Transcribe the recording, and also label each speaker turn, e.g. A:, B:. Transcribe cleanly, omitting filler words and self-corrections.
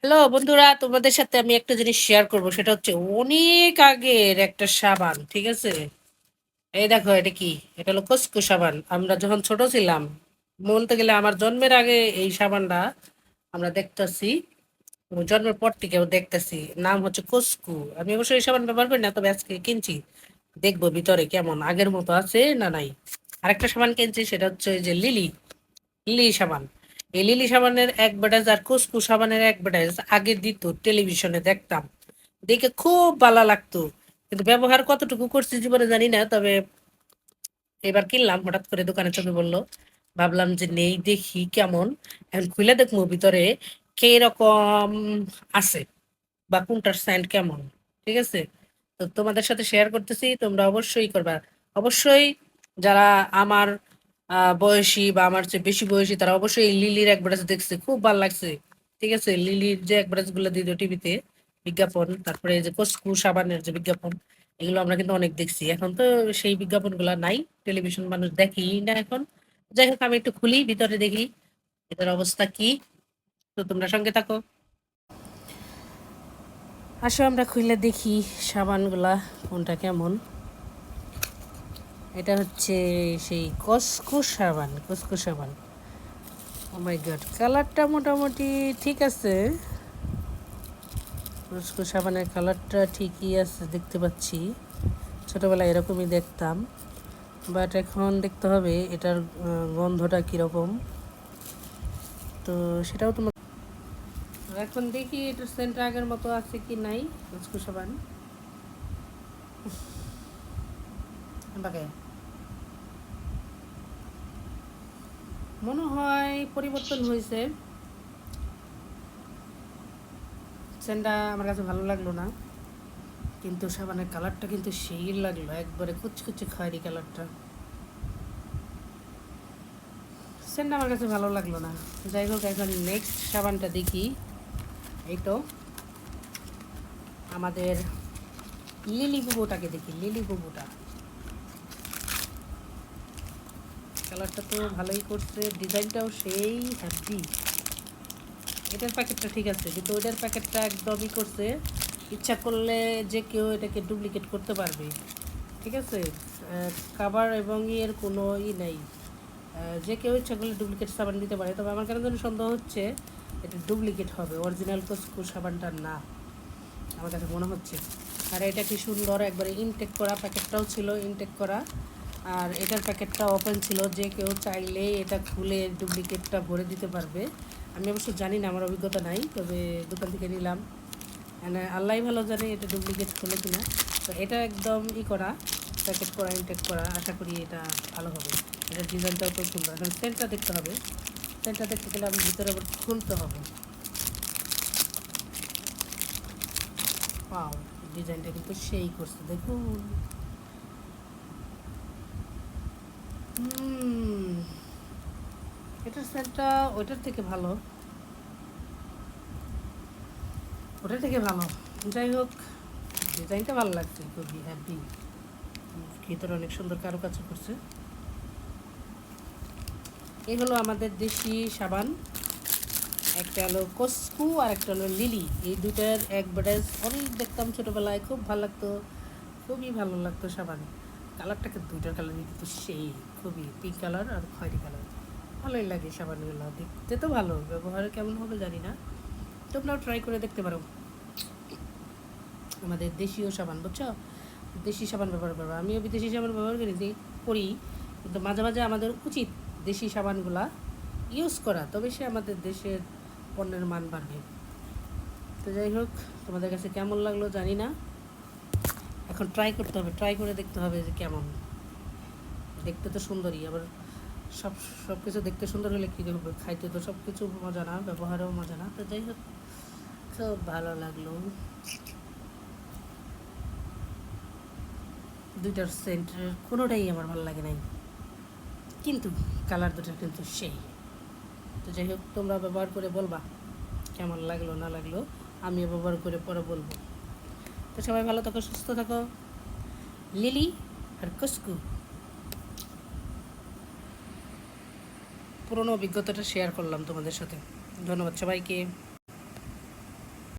A: Hello বন্ধুরা, তোমাদের সাথে আমি একটা জিনিস শেয়ার করব। সেটা হচ্ছে অনেক আগের একটা সাবান। ঠিক আছে, এই দেখো এটা কি। এটা হলো কসকো সাবান। আমরা যখন ছোট ছিলাম, বলতে গেলে আমার জন্মের আগে এই সাবানটা আমরা দেখতেছি, জন্মের পর থেকেও দেখতেছি। নাম হচ্ছে কসকু। আমি অবশ্যই এই সাবান ব্যবহার করি না, তবে আজকে কিনছি, দেখবো ভিতরে কেমন, আগের মতো আছে না নাই। আরেকটা সাবান কিনছি, সেটা হচ্ছে ওই যে লিলি লিলি সাবান। এই লিলি সাবানের অ্যাডভার্টাইজ আর কুসকু সাবানের অ্যাডভার্টাইজ আগে দিত, টেলিভিশনে দেখতাম, দেখে খুব ভালো লাগতো। কিন্তু ব্যবহার কতটুকু করছি জীবনে জানি না। তবে এবার কিনলাম, হঠাৎ করে দোকানে চোখে বললো, ভাবলাম যে নেই, দেখি কেমন। এখন খুলে দেখবো ভিতরে কে রকম আছে, বা কোনটার স্যান্ড কেমন। ঠিক আছে, তো তোমাদের সাথে শেয়ার করতেছি, তোমরা অবশ্যই করবা। অবশ্যই যারা আমার বয়সী বা আমার চেয়ে বেশি বয়সী, তারা অবশ্যই এই লিলির অ্যাডভার্টাইজ দেখছে, খুব ভালো লাগছে। ঠিক আছে, লিলির যে অ্যাডভার্টাইজ গুলো দিত টিভিতে, বিজ্ঞাপন, তারপরে এই যে কসকু সাবানের যে বিজ্ঞাপন, এগুলো আমরা কিন্তু অনেক দেখছি। এখন তো সেই বিজ্ঞাপন গুলা নাই, টেলিভিশন মানুষ দেখি না এখন। যাই হোক, আমি একটু খুলি, ভিতরে দেখি এটার অবস্থা কি। তো তোমরা সঙ্গে থাকো, আসো আমরা খুলে দেখি সাবানগুলা কোনটা কেমন। এটা হচ্ছে সেই কসকো সাবান, কসকো সাবান। ও মাই গড, কালারটা মোটামুটি ঠিক আছে। কসকো সাবানের কালারটা ঠিকই আছে, দেখতে পাচ্ছি। ছোটোবেলায় এরকমই দেখতাম, বাট এখন দেখতে হবে এটার গন্ধটা কীরকম, তো সেটাও তোমার। এখন দেখি এটার সেন্টটা আগের মতো আছে কি নাই। কসকো সাবান বাকে মনে হয় পরিবর্তন হয়েছে। সেন্টটা আমার কাছে ভালো লাগলো না, কিন্তু সাবানের কালারটা কিন্তু সেই লাগলো, একবারে কুচকুচে খয়েরি কালারটা। সেন্টটা আমার কাছে ভালো লাগলো না। যাই হোক, এখন নেক্সট সাবানটা দেখি। এই তো আমাদের লিলি বুবুটাকে দেখি, লিলি বুবুটা। কালারটা তো ভালোই করছে, ডিজাইনটাও সেই হ্যাপি। এটার প্যাকেটটা ঠিক আছে, কিন্তু ওইটার প্যাকেটটা একদমই করছে, ইচ্ছা করলে যে কেউ এটাকে ডুপ্লিকেট করতে পারবে। ঠিক আছে, কাভার এবং এর কোনো নেই। যে কেউ ইচ্ছা করলে ডুপ্লিকেট সাবান দিতে পারে। তবে আমার কেন যেন সন্দেহ হচ্ছে এটা ডুপ্লিকেট হবে, অরিজিনাল কসকো সাবানটা না, আমার কাছে মনে হচ্ছে। আর এটা কি সুন্দর, একবারে ইনটেক করা, প্যাকেটটাও ছিল ইনটেক করা। আর এটার প্যাকেটটা ওপেন ছিল, যে কেউ চাইলে এটা খুলে ডুপ্লিকেটটা ভরে দিতে পারবে। আমি অবশ্য জানি না, আমার অভিজ্ঞতা নাই, তবে দোকান থেকে নিলাম। মানে আল্লাহ ভালো জানে এটা ডুপ্লিকেট হলো কিনা। তো এটা একদম করা, প্যাকেট করা, ইনটেক করা, আশা করি এটা ভালো হবে। এটার ডিজাইনটাও খুব সুন্দর। এখন সেন্টটা দেখতে হবে, সেন্টটা দেখতে গেলে আমি ভিতরে আবার খুলতে হবে। পাও, ডিজাইনটা কিন্তু সেই করছে, দেখুন। এটার সেন্টটা ওইটার থেকে ভালো, ওটার থেকে ভালো। যাই হোক, ডিজাইনটা ভালো লাগছে, খুবই হ্যাপি। ভিতরে অনেক সুন্দর কারুকাজ করছে। এই হলো আমাদের দেশি সাবান, একটা হলো কসকু আর একটা হলো লিলি। এই দুটার অ্যাডভার্টাইজ অনেক দেখতাম ছোটোবেলায়, খুব ভালো লাগতো, খুবই ভালো লাগতো সাবান। কালারটাকে, দুইটার কালারই কিন্তু সেই, খুবই পিঙ্ক কালার আর খয়েরি কালার। ভালোই লাগে সাবানগুলো, দেখতে তো ভালো, ব্যবহারে কেমন হবে জানি না। তোমরাও ট্রাই করে দেখতে পারো। আমাদের দেশীয় সাবান, বুঝছো, দেশি সাবান ব্যবহার করবো। আমিও বিদেশি সাবান ব্যবহার করি, কিন্তু মাঝে মাঝে আমাদের উচিত দেশি সাবানগুলা ইউজ করা, তবে সে আমাদের দেশের পণ্যের মান বাড়বে। তো যাই হোক, তোমাদের কাছে কেমন লাগলো জানি না, এখন ট্রাই করতে হবে, ট্রাই করে দেখতে হবে যে কেমন। দেখতে তো সুন্দরই, আবার সব সব কিছু দেখতে সুন্দর হলে কী হবে, খাইতে তো সব কিছু মজা না, ব্যবহারেও মজা না। তো যাই হোক, খুব ভালো লাগলো। দুইটার সেন্টের কোনোটাই আমার ভালো লাগে নাই, কিন্তু কালার দুটো কিন্তু সেই। তো যাই হোক, তোমরা ব্যবহার করে বলবা কেমন লাগলো না লাগলো, আমিও ব্যবহার করে পরে বলবো। তো সবাই ভালো থাকো, সুস্থ থাকো। লিলি আর কসকু, পুরোনো অভিজ্ঞতাটা শেয়ার করলাম তোমাদের সাথে। ধন্যবাদ সবাইকে।